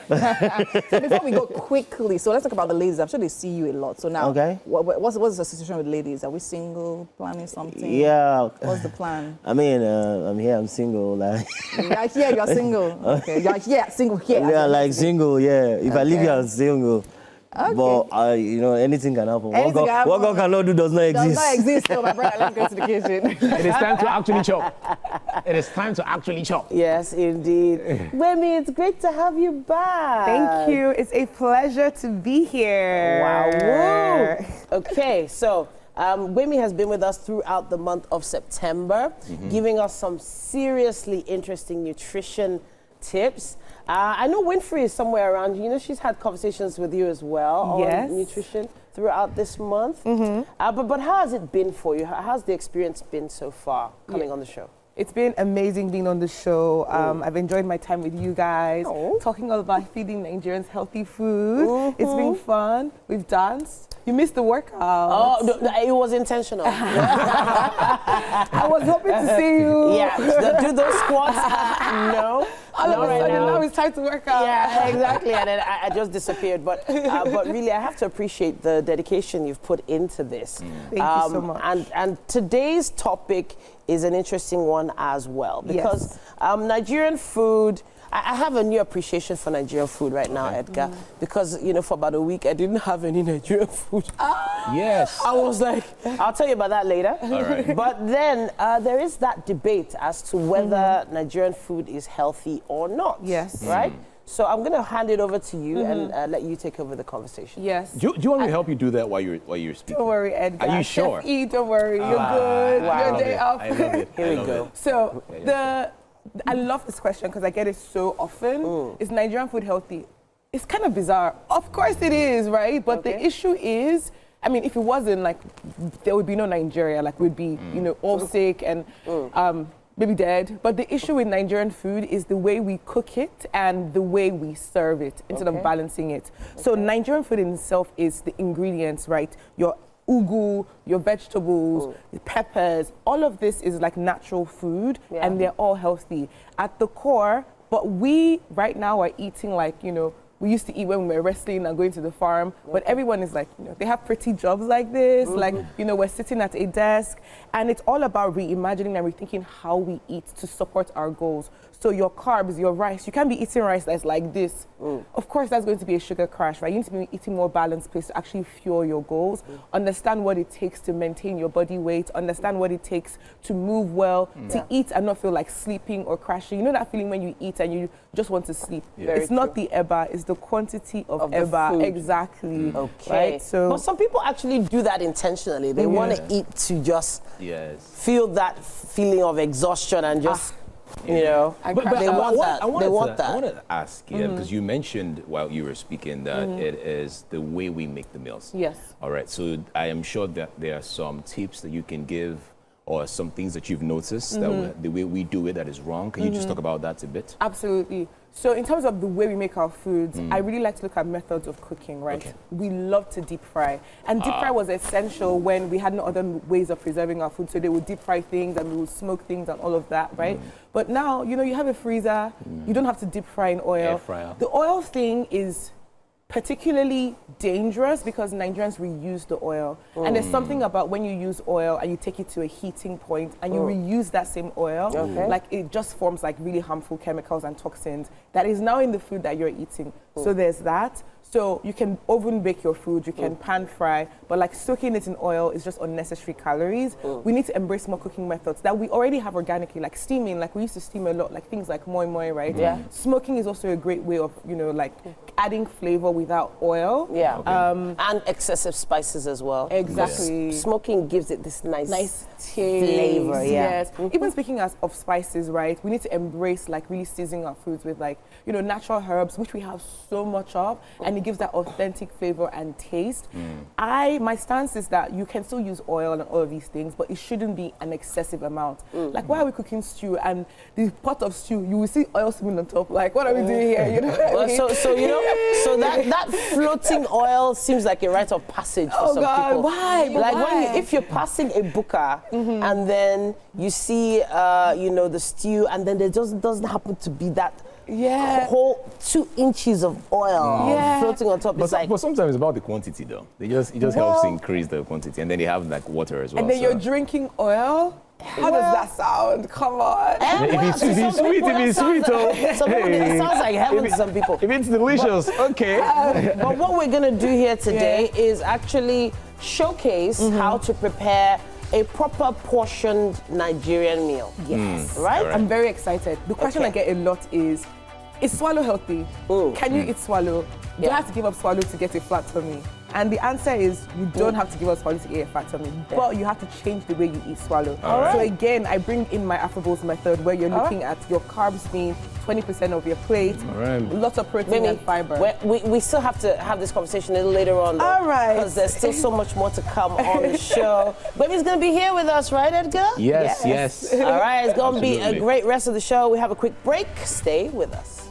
So before we go quickly, so let's talk about the ladies. I'm sure they see you a lot. So now, what's the situation with ladies? Are we single, planning something? Yeah. What's the plan? I mean, I'm here, I'm single. Like. You're single. Okay, you're single here. Yeah, like single, yeah. If I leave here, I'm single. Okay. But, anything can happen. What God cannot do does not exist. Does not exist, so my brother, let's go to the kitchen. It is time to actually chop. It is time to actually chop. Yes, indeed. Wemi, it's great to have you back. Thank you. It's a pleasure to be here. Wow. Woo. Okay, so Wemi has been with us throughout the month of September, giving us some seriously interesting nutrition tips. I know Winfrey is somewhere around. You know, she's had conversations with you as well on nutrition throughout this month. But how has it been for you? How's the experience been so far coming on the show? It's been amazing being on the show. I've enjoyed my time with you guys, talking all about feeding Nigerians healthy food. It's been fun. We've danced. You missed the workout. Oh, no, it was intentional. I was hoping to see you. Yeah, do those squats. No. All of a sudden, now it's time to work out. Yeah, exactly. And then I just disappeared. But really, I have to appreciate the dedication you've put into this. Thank you so much. And today's topic is an interesting one as well. Because Nigerian food, I have a new appreciation for Nigerian food right now, Edgar, because, for about a week, I didn't have any Nigerian food. Yes. I was like, I'll tell you about that later. All right. But then there is that debate as to whether Nigerian food is healthy or not. Yes. Right? So I'm going to hand it over to you and let you take over the conversation. Yes. Do you want me to help you do that while you're speaking? Don't worry, Edgar. Are you sure? Chef E, don't worry. You're good. Your day off. I love it. Here we go. So I love this question because I get it so often. Is Nigerian food healthy? It's kind of bizarre. Of course it is, right? But the issue is, I mean, if it wasn't, like, there would be no Nigeria. Like, we'd be, all sick and maybe dead. But the issue with Nigerian food is the way we cook it and the way we serve it instead of balancing it. So Nigerian food in itself is the ingredients, right? Your ugu, your vegetables, the peppers, all of this is like natural food and they're all healthy at the core. But we right now are eating like, we used to eat when we were wrestling and going to the farm, but everyone is like, they have pretty jobs like this, like, we're sitting at a desk, and it's all about reimagining and rethinking how we eat to support our goals. So your carbs, your rice, you can't be eating rice that's like this. Of course, that's going to be a sugar crash, right? You need to be eating more balanced place to actually fuel your goals, understand what it takes to maintain your body weight, understand what it takes to move well, to eat and not feel like sleeping or crashing. You know that feeling when you eat and you just want to sleep? It's not the eba, it's the quantity of eba. Exactly. Okay. Right? So, but some people actually do that intentionally. They want to eat to just feel that feeling of exhaustion and just... But they want that. I wanted to ask you, because you mentioned while you were speaking that it is the way we make the meals. Yes. All right. So I am sure that there are some tips that you can give or some things that you've noticed that the way we do it that is wrong? Can you just talk about that a bit? Absolutely. So in terms of the way we make our foods, I really like to look at methods of cooking, right? Okay. We love to deep fry. And deep fry was essential when we had no other ways of preserving our food. So they would deep fry things and we would smoke things and all of that, right? But now, you know, you have a freezer, you don't have to deep fry in oil. Air fryer. The oil thing is particularly dangerous because Nigerians reuse the oil. And there's something about when you use oil and you take it to a heating point and you reuse that same oil, like it just forms like really harmful chemicals and toxins that is now in the food that you're eating. So there's that. So you can oven bake your food, you can pan fry, but like soaking it in oil is just unnecessary calories. We need to embrace more cooking methods that we already have organically, like steaming, like we used to steam a lot, like things like moi moi, right? Yeah. Smoking is also a great way of, you know, like adding flavor without oil. Yeah. And excessive spices as well. Exactly. Smoking gives it this nice taste. flavor, Yes. Even speaking of spices, right, we need to embrace like really seasoning our foods with like, you know, natural herbs, which we have so much of, and it gives that authentic flavor and taste. My stance is that you can still use oil and all of these things, but it shouldn't be an excessive amount. Like, why are we cooking stew and the pot of stew, you will see oil swimming on top. Like, what are we doing here? You know what I mean? So you know, so that floating oil seems like a rite of passage for some people. Why? Like why? if you're passing a buka and then you see, you know, the stew, and then there just doesn't happen to be that whole 2 inches of oil floating on top. But, It's like, but sometimes it's about the quantity, though. It just helps to increase the quantity, and then they have like water as well. And then so. you're drinking oil? How does that sound? Come on. If it's sweet, it sounds like heaven to some people. If it's delicious, okay. But what we're going to do here today is actually showcase how to prepare a proper portioned Nigerian meal. Yes. Right? I'm very excited. The question I get a lot is swallow healthy? Can you eat swallow? Do I have to give up swallow to get a flat tummy? And the answer is you don't have to give up swallow to get a fat tummy, but you have to change the way you eat swallow. So again, I bring in my Afroballs method where you're looking at your carbs being 20% of your plate, lots of protein and fiber. We still have to have this conversation a little later on, though. All right. Because there's still so much more to come on the show. Baby's going to be here with us, right, Edgar? Yes. All right, it's going to be a great rest of the show. We have a quick break. Stay with us.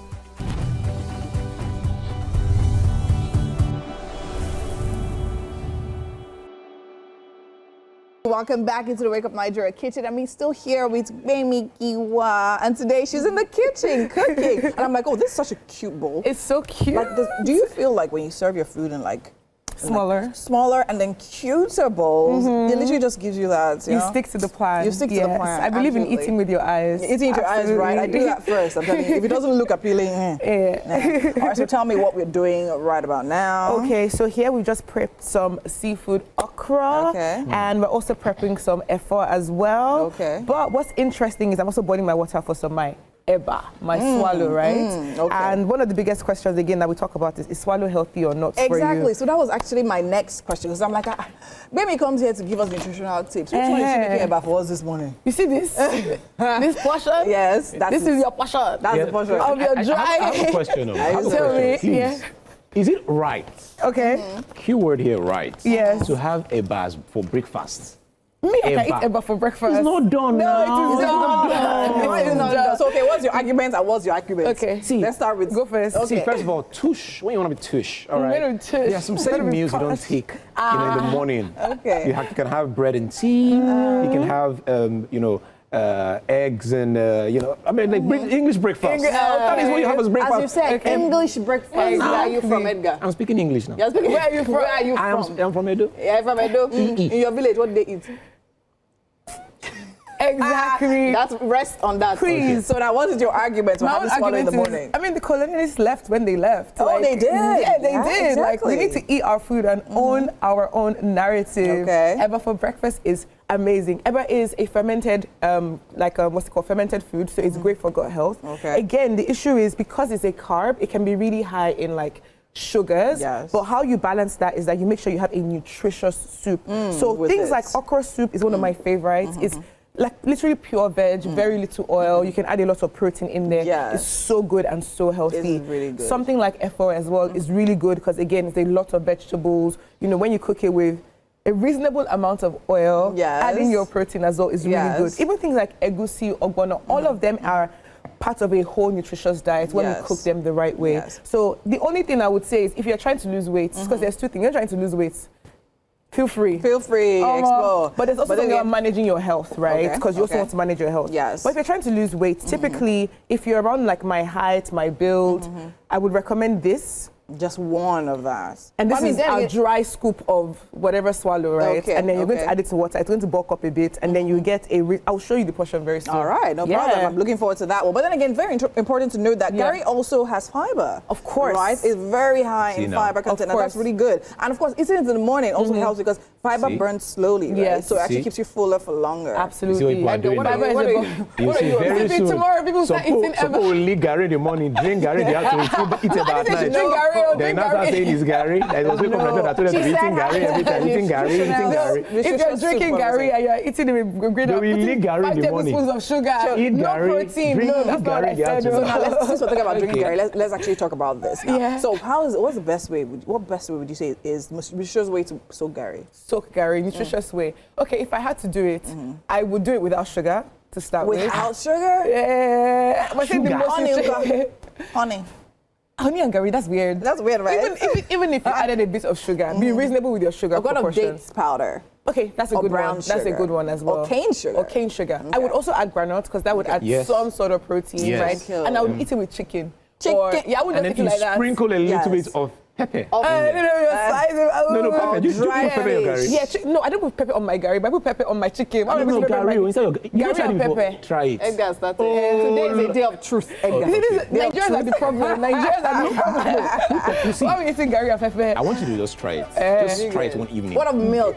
Welcome back into the Wake Up Nigeria kitchen. I'm still here with Baby Giwa, and today she's in the kitchen cooking. And I'm like, oh, this is such a cute bowl. It's so cute. Like, do you feel like when you serve your food in like smaller and then cuter bowls, it literally just gives you that, you know? stick to the plan. You stick to the plan. I believe in absolutely. eating with your eyes. Eating with your eyes, right? I do that first. I'm telling you, if it doesn't look appealing, All right, so tell me what we're doing right about now. Okay, so here we just prepped some seafood okra. Okay. And we're also prepping some efo as well. Okay. But what's interesting is I'm also boiling my water for some my eba, my swallow, right? Okay. And one of the biggest questions again that we talk about is swallow healthy or not for you? Exactly. So that was actually my next question, because I'm like, Baby comes here to give us nutritional tips. Which one is she making about for us this morning? You see this? This portion? Yes. This is your portion. That's the portion. Of your dry. I have a question. Tell me. Please. Yeah. Is it right? Okay. Keyword here, right? Yes. To have a bars for breakfast. Me, I can eat eba for breakfast. It's not done now. No, it is not done. Why is it not done? So, okay, what's your argument and what's your argument? Okay. See, let's start with. Go first. Okay. See, first of all, tush. When you want to be tush, all right? Tush. There are some certain meals you don't take, in the morning. Okay. You can have bread and tea. You can have, eggs and, like English breakfast. That is what you have as breakfast. As you said, English breakfast. Where are you from, Edgar? I'm speaking English now. Where are you from? Where are you from? I'm from Edo. Yeah, from Edo. In your village, what do they eat? Exactly. That's rest on that. Please. Okay. So now, what is your argument for having swallow in the morning? I mean, the colonialists left when they left. Oh, they did. Yeah, they did. Exactly. Like, we need to eat our food and own our own narrative. Okay. Eba for breakfast is amazing. Eba is a fermented, fermented food, so it's great for gut health. Okay. Again, the issue is because it's a carb, it can be really high in like sugars. Yes. But how you balance that is that you make sure you have a nutritious soup. So things like okra soup is one of my favorites. It's like literally pure veg, very little oil. You can add a lot of protein in there. Yes. It's so good and so healthy. It's really good. Something like efo as well is really good because again, it's a lot of vegetables. You know, when you cook it with a reasonable amount of oil, Yes. adding your protein as well is really Yes. good. Even things like egusi, ogbono, all of them are part of a whole nutritious diet when Yes. we cook them the right way. Yes. So the only thing I would say is if you're trying to lose weight, because there's two things, you're trying to lose weight, feel free. Feel free, explore. But there's also But then something again- about managing your health, right? Okay, Because you also okay. want to manage your health. Yes. But if you're trying to lose weight, typically, if you're around like my height, my build, I would recommend this. Just one of that. And this I mean, is then a again- dry scoop of whatever swallow, right? Okay, And then you're going okay. to add it to water. It's going to bulk up a bit, and then you get I'll show you the portion very soon. All right, no problem. I'm looking forward to that one. But then again, very important to note that Yeah. Gary also has fiber. Of course. Right? It's very high See in now. fiber content, and that's course. really good. And of course, eating it in the morning also helps because fiber See? burns slowly, right? Yes. So it actually See? keeps you fuller for longer. Absolutely. You see what people are doing what are now? you- what are you- You what are see, you- very Maybe soon, tomorrow people start some eating people will lick Gary in the morning, drink Gary, they have to eat about They should night. drink Gary or Then drink now start Gary. saying it's Gary. I was waking up like that, I told them to be eating Gary every time, eating Gary, eating Gary. If you're Nutritious drinking soup, Gary and you're eating it with great They will lick Gary in the morning. 5 tablespoons of sugar, Eat no Gary, protein. drink No, that's not what I Gary, they have said. to- So now, since we're talking about drinking Okay. Gary, let's actually talk about this now. Yeah. So what's the best way? What best way would you say is the most nutritious way to soak Gary? Soak Gary, nutritious way. Okay, if I had to do it, I would do it without sugar to start with. Without sugar? Yeah, but I think the Sugar. most Honey, nutri- honey. honey and Gary, that's weird. That's weird, right? Even if you added a bit of sugar, be reasonable with your sugar I've got a proportions. dates powder. Okay, that's a Or good brown one. That's a sugar. good one as well. Or cane sugar. Or cane sugar. I Okay. would also add granite because that would add Yes. some sort of protein, Yes. right? Cool. And I would eat it with chicken. Chicken. Or, yeah, I wouldn't And eat then it you like that. sprinkle a little Yes. bit of pepper. No, your size. No, pepper. You put dry pepper in your Gary. fish. Yeah, no, I don't put pepper on my Gary, but I put pepper on my chicken. Why would I No, put pepper on my- Gary, inside your you Gary tried and it before. pepper. Try it. Edgar's that Oh, today is a no. day of truth. Edgar. See, this is- Nigerians are the problem. Nigerians are the problem. You see, Why are we eating Gary and pepper? I want you to just try it. Just try it one evening. What of milk?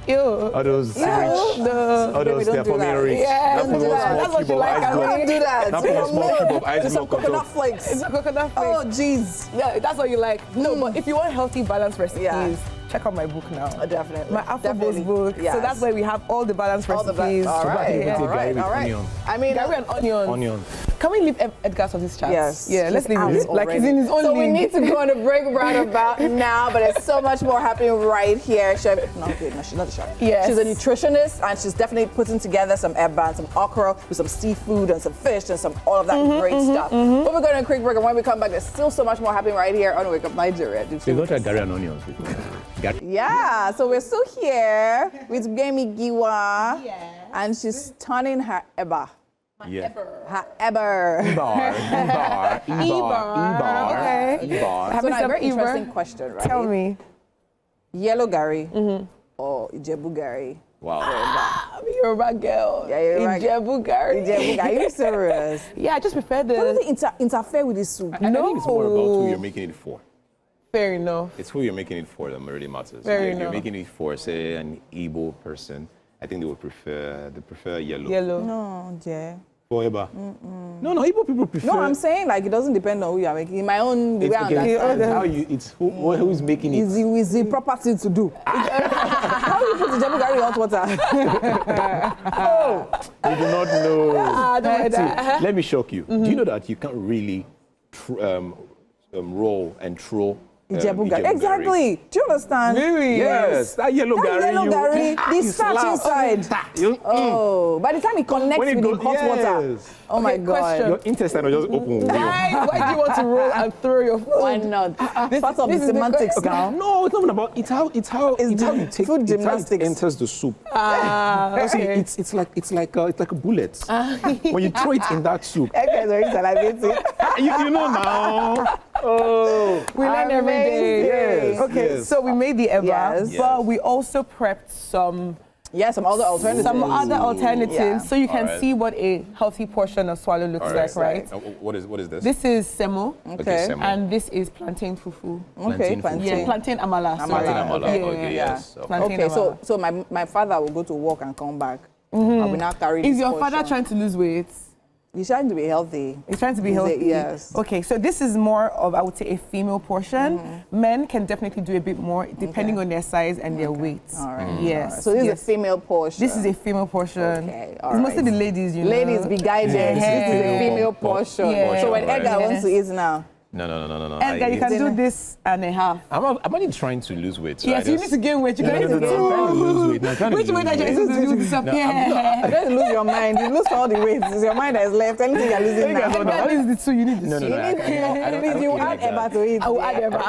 Ew. All those No. all Baby, those don't they're do for me that. rich. Yeah, That don't put do one that. small That's what cube you of like, ice I block. Don't do that. That put one small cube of ice With some block on coconut top. flakes. It's coconut flakes. Oh, jeez. Yeah, that's what you like. No, but if you want healthy, balanced recipes, Yeah. check out my book now. Definitely. My Afro Definitely. book. Yes. So that's where we have all the balanced All the recipes. all right, even all take Gary right, with all right. onion. I mean, Gary and onions. Onion. Can we leave Edgar off this chat? yes. Yeah, let's He's leave out him. Like he's already. in his own So we league. need to go on a break right about now, but there's so much more happening right here. Chef, no, good, no, she's not a chef. Yes. She's a nutritionist, and she's definitely putting together some eba and some okra with some seafood and some fish and some all of that great stuff. But we're going to a quick break, and when we come back, there's still so much more happening right here on Wake Up Nigeria. Do You stay don't with try us. Gary and onions before. Gary. Yeah, so we're still here with Gemi Giwa, and she's turning her eba. Yeah. Her eber. Ebar. Okay. Ebar. So now, a some very Eber? interesting question, right? Tell me. Yellow Gary or Ijebu Gary? Wow. I'm a Yoruba girl. Yeah, you're right. Ijebu Gary. Ijebu Gary, are you serious? Yeah, I just prefer What does the. it interfere with this soup? I think it's more about who you're making it for. Fair enough. It's who you're making it for that really matters. Fair If you're enough. making it for, say, an Igbo person, I think they prefer yellow. Yellow. No, Jay. For Eba. No, Igbo people prefer. No, I'm saying like it doesn't depend on who you're making. In my own, the It's, way I okay, understand. it's how you. It's who's making it. Is the proper thing to do. How do you put Ijebu Gary in hot water? You do not know. don't like that. See, let me shock you. Do you know that you can't really roll and throw Ijebu Gary. Exactly. Do you understand? Really? Yes, that yellow That Gary. yellow Gary, the you starch slap. inside. You- Oh, by the time it connects When it with the goes- hot water. yes. Oh my Okay, God. question. Your intestine will just open. Why do you want to roll and throw your food? Why not? Part of this the is the semantics que- now. No, it's not even about. It's how It's how you the take food it's how it gymnastics. enters the soup. Okay. It's like a bullet. When you throw it in that soup, Okay, so it's salivating. you know now. Oh, We learn every day. Yes, Okay, yes. so we made the eba, Yes. but we also prepped some Yeah, some other alternatives. other alternatives, Yeah. so you can Alright. see what a healthy portion of swallow looks like, right? What is this? This is semo, Okay. semo. and this is plantain fufu. Okay, Plantain plantain. Yeah, plantain amala. sorry. Plantain amala. Yeah, Okay, yeah, yes. yeah. Okay. Plantain Okay, amala. so my father will go to work and come back. I will now carry Is this your father portion. trying to lose weight? He's trying to be healthy. He's trying to be He's a- healthy. yes. Okay, so this is more of, I would say, a female portion. Men can definitely do a bit more depending on their size and their weight. All right. Yes. So this yes. is a female portion. This is a female portion. Okay, all It's mostly right. the ladies, you know. Ladies be guided. Yeah. This is a female Portion. portion. Yeah. So when Right. Edgar wants to eat now, No. And you can do this and a half. I'm only trying to lose weight. So Yes, you need to gain weight. You No, can I'm trying to lose weight. No, I'm trying to Which lose weight are you weight. supposed to do disappear? I'm going to lose your mind. You lose all the weight. It's your mind that is left. Anything you're losing now. That is the two. You need the No, two. I don't You eat add like that. Eba to it. I will add Eba.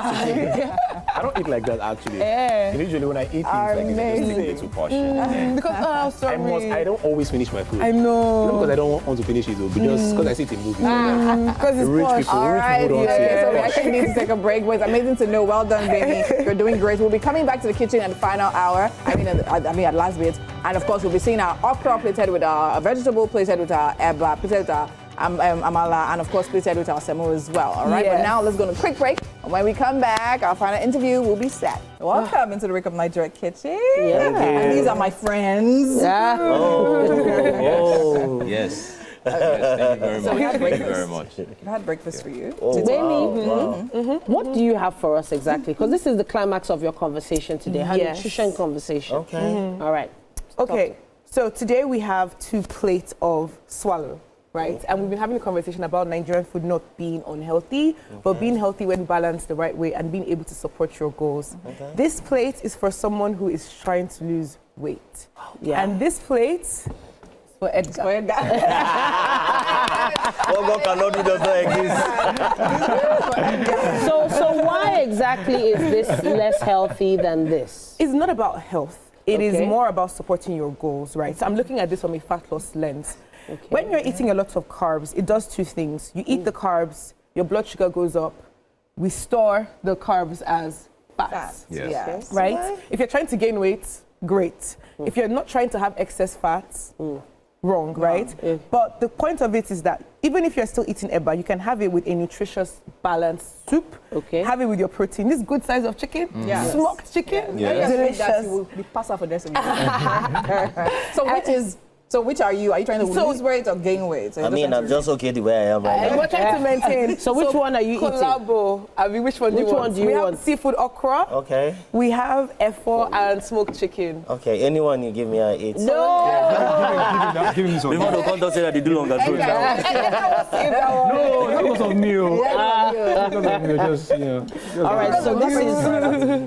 I don't eat like that actually. Yeah. Usually when I eat things like this, I just take a little portion. Because, sorry. I don't always finish my food. I know. Not because I don't want to finish it, though, but just because I see it in movies. Because it's Rich posh. people, All rich right, people don't okay, see so we it. actually need to take a break, but it's amazing to know. Well done, baby. You're doing great. We'll be coming back to the kitchen at the final hour. At last bit. And of course, we'll be seeing our okra plated with our vegetable plated with our eba, plated with our amala, and of course, plated with our semo as well. All right, but now let's go on a quick break. And when we come back, our final interview will be set. Welcome into the Wake Up Nigeria kitchen. And these are my friends. Oh, yes. Thank you very much. So we had Thank you very much. We've had breakfast for you. What do you have for us exactly? Because this is the climax of your conversation today, our Yes. nutrition conversation. Okay. All right. Okay, so today we have 2 plates of swallow, right? And we've been having a conversation about Nigerian food not being unhealthy, but being healthy when balanced the right way and being able to support your goals. Okay. This plate is for someone who is trying to lose weight. Yeah. And this plate is for Edgar. What God cannot do does not exist. So why exactly is this less healthy than this? It's not about health. It is Okay. more about supporting your goals, right? So I'm looking at this from a fat loss lens. When you're eating a lot of carbs, it does 2 things. You eat the carbs, your blood sugar goes up. We store the carbs as fats, Yes. right? If you're trying to gain weight, great. If you're not trying to have excess fats, wrong, right? But the point of it is that even if you're still eating eba, you can have it with a nutritious, balanced soup. Okay. Have it with your protein. This good size of chicken, smoked chicken, delicious. You will be passed out for this. So which are you? Are you trying to lose weight or gain weight? So I mean, I'm just okay the way I am right now. We're trying to maintain. So which one are you eating? Collabo. I mean, which one do you Which want? one do you we want? have seafood okra. Okay. We have efo and smoked chicken. Okay, anyone you give me, I eat. No. Give me some. Before the contest say that they do longer through now. No, that was on me. All right.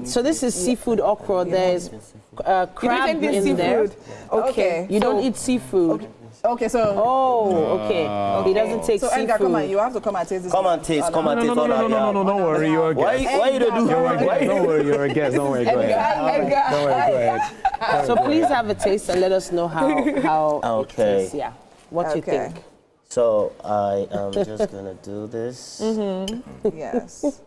So this is seafood okra. There's crab in there. Okay. You don't eat seafood. Okay, so. Oh, okay. He doesn't take So seafood. Edgar, come on, you have to come and taste this. Come and taste all that. No, don't worry, you're a guest. Why you don't do? Don't worry, you're a guest. Don't worry, go ahead. Don't worry, go ahead. So please have a taste and let us know how Okay. it tastes. Yeah. What you Okay. think. So I am just gonna do this. Yes.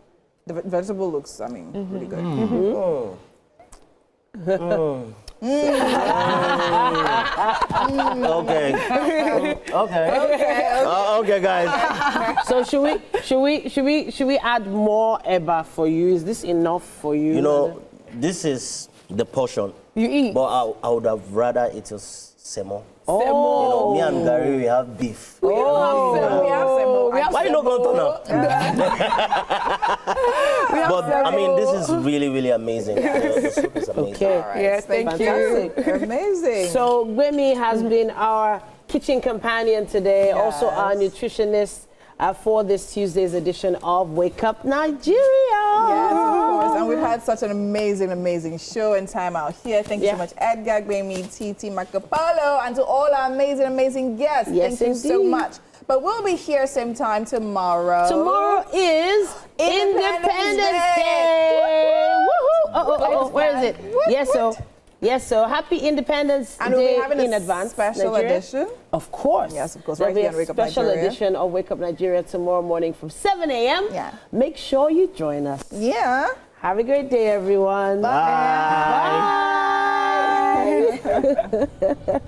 The vegetable looks, really good. Okay. Okay, guys. So should we add more eba for you? Is this enough for you? You know, this is the portion. You eat. But I would have rather it was semo. Oh. You know, me and Gary, we have beef. We have semo. Why you not going to turn up? But I mean, this is really, really amazing. The soup is amazing. Okay. Yes, thank Fantastic. Amazing. So Gwemi has been our kitchen companion today, also our nutritionist for this Tuesday's edition of Wake Up Nigeria. Yes, of course. And we've had such an amazing show and time out here. Thank you so much, Edgar, Gwemi, TT, Marco Polo, and to all our amazing guests. Yes, Thank you so indeed. much. But we'll be here same time tomorrow. Tomorrow is Independence Day. Woohoo! Where is it? Yes, so happy Independence And we'll Day be having in a advance. special Nigeria. edition. Of course. Yes, of course. There'll Right be here on a Wake Up special Nigeria. edition of Wake Up Nigeria tomorrow morning from 7 a.m. Yeah. Make sure you join us. Yeah. Have a great day, everyone. Bye. Bye.